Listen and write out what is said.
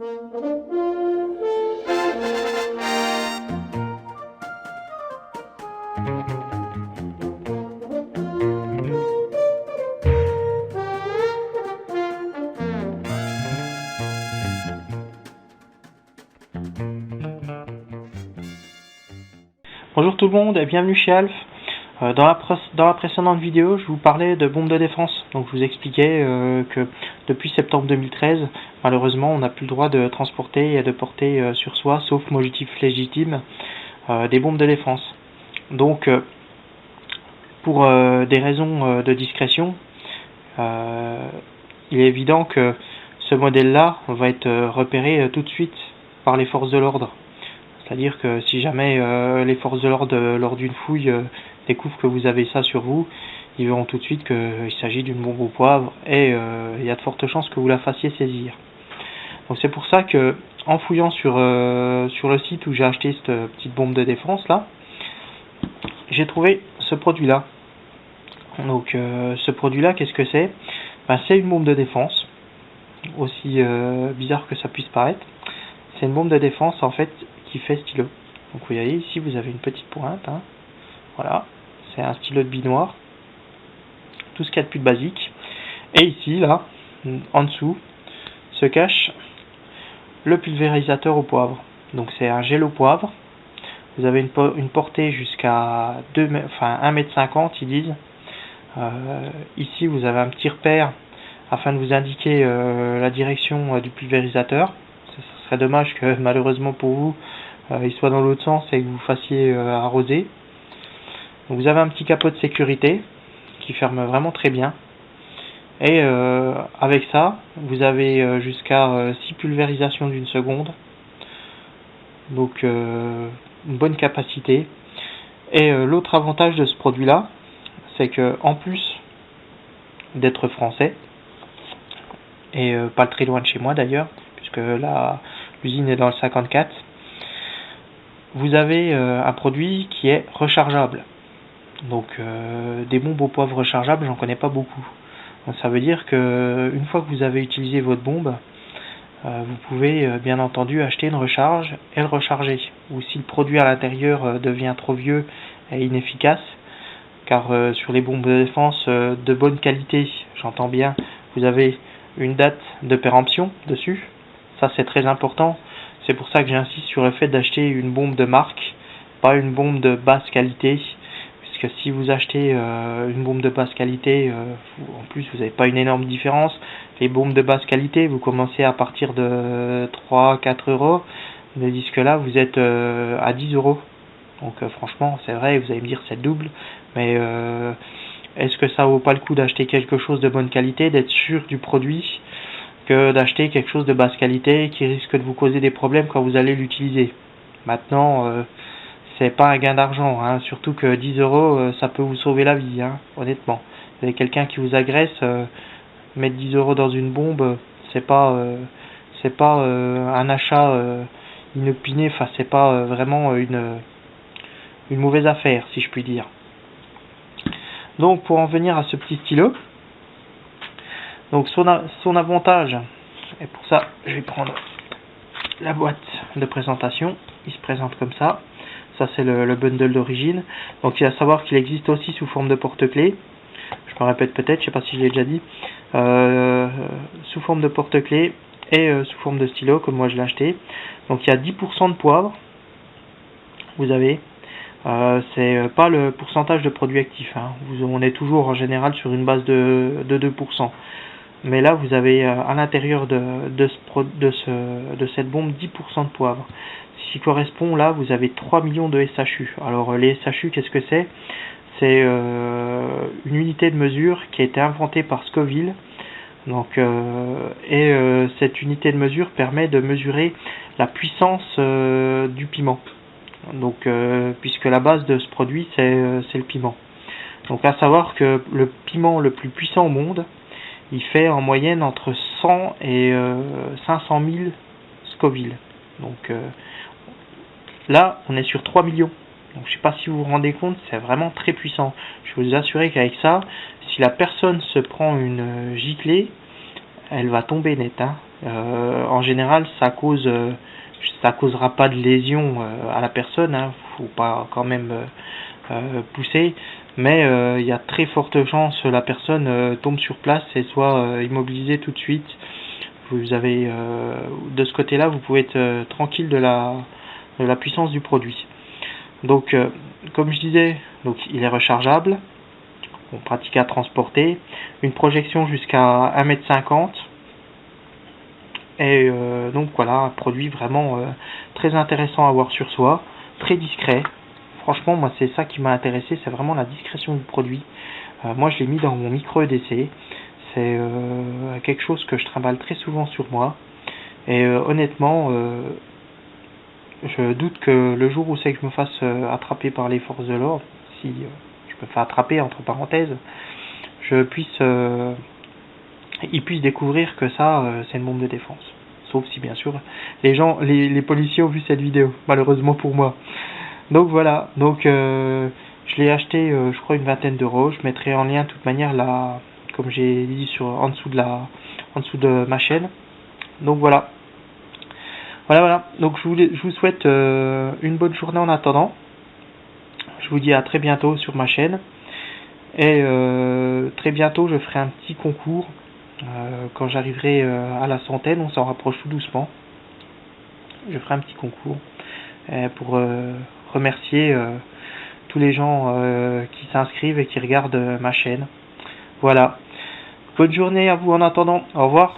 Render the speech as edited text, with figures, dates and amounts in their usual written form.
Bonjour tout le monde et bienvenue chez Alf. Dans la précédente vidéo, je vous parlais de bombes de défense. Donc je vous expliquais que depuis septembre 2013, malheureusement, on n'a plus le droit de transporter et de porter sur soi, sauf motif légitime, des bombes de défense. Donc, pour des raisons de discrétion, il est évident que ce modèle-là va être repéré tout de suite par les forces de l'ordre. C'est-à-dire que si jamais les forces de l'ordre, lors d'une fouille, découvrent que vous avez ça sur vous, ils verront tout de suite qu'il s'agit d'une bombe au poivre et il y a de fortes chances que vous la fassiez saisir. Donc c'est pour ça que, en fouillant sur le site où j'ai acheté cette petite bombe de défense là, j'ai trouvé ce produit-là. Donc ce produit-là, qu'est-ce que c'est? C'est une bombe de défense, aussi bizarre que ça puisse paraître. C'est une bombe de défense en fait qui fait stylo. Donc vous voyez ici vous avez une petite pointe, hein. Voilà, c'est un stylo de binoir, tout ce qu'il y a de plus basique. Et ici là, en dessous, se cache le pulvérisateur au poivre. Donc c'est un gel au poivre. Vous avez une portée jusqu'à 1,50 m ils disent. Ici vous avez un petit repère afin de vous indiquer la direction du pulvérisateur. Ce serait dommage que malheureusement pour vous il soit dans l'autre sens et que vous fassiez arroser. Donc vous avez un petit capot de sécurité qui ferme vraiment très bien. Et avec ça, vous avez jusqu'à 6 pulvérisations d'une seconde. Donc une bonne capacité. Et l'autre avantage de ce produit-là, c'est que en plus d'être français, et pas très loin de chez moi d'ailleurs, puisque l'usine est dans le 54, vous avez un produit qui est rechargeable. Donc des bombes au poivre rechargeables, j'en connais pas beaucoup. Donc, ça veut dire que une fois que vous avez utilisé votre bombe, vous pouvez bien entendu acheter une recharge et le recharger. Ou si le produit à l'intérieur devient trop vieux et inefficace, car sur les bombes de défense de bonne qualité, j'entends bien, vous avez une date de péremption dessus. Ça c'est très important. C'est pour ça que j'insiste sur le fait d'acheter une bombe de marque, pas une bombe de basse qualité, puisque si vous achetez une bombe de basse qualité, en plus vous n'avez pas une énorme différence. Les bombes de basse qualité, vous commencez à partir de 3-4 euros, tandis que là vous êtes à 10 euros. Donc franchement c'est vrai, vous allez me dire c'est le double, mais est-ce que ça vaut pas le coup d'acheter quelque chose de bonne qualité, d'être sûr du produit, que d'acheter quelque chose de basse qualité qui risque de vous causer des problèmes quand vous allez l'utiliser? Maintenant, c'est pas un gain d'argent, hein, surtout que 10 euros, ça peut vous sauver la vie, hein, honnêtement. Vous avez quelqu'un qui vous agresse, mettre 10 euros dans une bombe, c'est pas un achat inopiné, enfin c'est pas vraiment une mauvaise affaire, si je puis dire. Donc pour en venir à ce petit stylo, donc son avantage, et pour ça je vais prendre la boîte de présentation, il se présente comme ça. Ça c'est le bundle d'origine. Donc il va savoir qu'il existe aussi sous forme de porte-clés. Je me répète peut-être, je sais pas si je l'ai déjà dit. Sous forme de porte-clés et sous forme de stylo, comme moi je l'ai acheté. Donc il y a 10% de poivre. Vous avez. C'est pas le pourcentage de produits actifs, hein. On est toujours en général sur une base de 2%. Mais là vous avez à l'intérieur de cette bombe 10% de poivre. Ce qui correspond là, vous avez 3 millions de SHU. Alors les SHU, qu'est-ce que c'est? C'est une unité de mesure qui a été inventée par Scoville. Donc, cette unité de mesure permet de mesurer la puissance du piment. Donc, puisque la base de ce produit c'est le piment. Donc à savoir que le piment le plus puissant au monde, il fait en moyenne entre 100 et 500 000 Scoville. Donc là, on est sur 3 millions. Donc je ne sais pas si vous vous rendez compte, c'est vraiment très puissant. Je peux vous assurer qu'avec ça, si la personne se prend une giclée, elle va tomber net, hein. En général, ça causera pas de lésion à la personne, hein, faut pas quand même pousser, mais il y a très forte chance que la personne tombe sur place et soit immobilisée tout de suite. Vous avez de ce côté-là, vous pouvez être tranquille de la puissance du produit. Donc, comme je disais, donc il est rechargeable, on pratique à transporter, une projection jusqu'à 1,50 m. Et donc voilà, un produit vraiment très intéressant à avoir sur soi, très discret. Franchement, moi c'est ça qui m'a intéressé, c'est vraiment la discrétion du produit. Moi je l'ai mis dans mon micro EDC, c'est quelque chose que je trimballe très souvent sur moi. Et honnêtement, je doute que le jour où c'est que je me fasse attraper par les forces de l'ordre, si je me fais attraper entre parenthèses, ils puissent découvrir que ça, c'est une bombe de défense. Sauf si bien sûr les policiers ont vu cette vidéo, malheureusement pour moi. Donc voilà, donc je l'ai acheté, je crois une 20aine d'euros. Je mettrai en lien de toute manière comme j'ai dit en dessous de ma chaîne. Donc voilà. Voilà. Donc je vous souhaite une bonne journée en attendant. Je vous dis à très bientôt sur ma chaîne. Et très bientôt je ferai un petit concours. Quand j'arriverai à la centaine, on s'en rapproche tout doucement. Je ferai un petit concours pour remercier tous les gens qui s'inscrivent et qui regardent ma chaîne. Voilà. Bonne journée à vous en attendant. Au revoir.